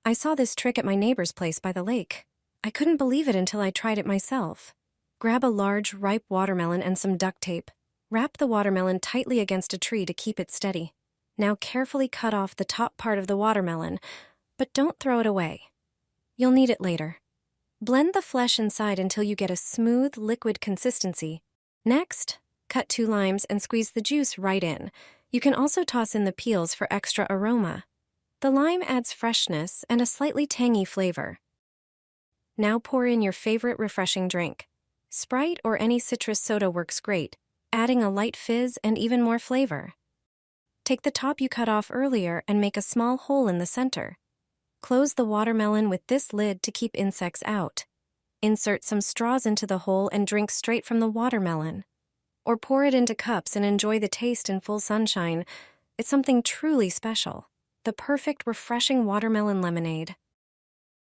I saw this trick at my neighbor's place by the lake. I couldn't believe it until I tried it myself. Grab a large, ripe watermelon and some duct tape. Wrap the watermelon tightly against a tree to keep it steady. Now carefully cut off the top part of the watermelon, but don't throw it away. You'll need it later. Blend the flesh inside until you get a smooth, liquid consistency. Next, cut 2 limes and squeeze the juice right in. You can also toss in the peels for extra aroma. The lime adds freshness and a slightly tangy flavor. Now pour in your favorite refreshing drink. Sprite or any citrus soda works great, adding a light fizz and even more flavor. Take the top you cut off earlier and make a small hole in the center. Close the watermelon with this lid to keep insects out. Insert some straws into the hole and drink straight from the watermelon. Or pour it into cups and enjoy the taste in full sunshine. It's something truly special. The perfect, refreshing watermelon lemonade.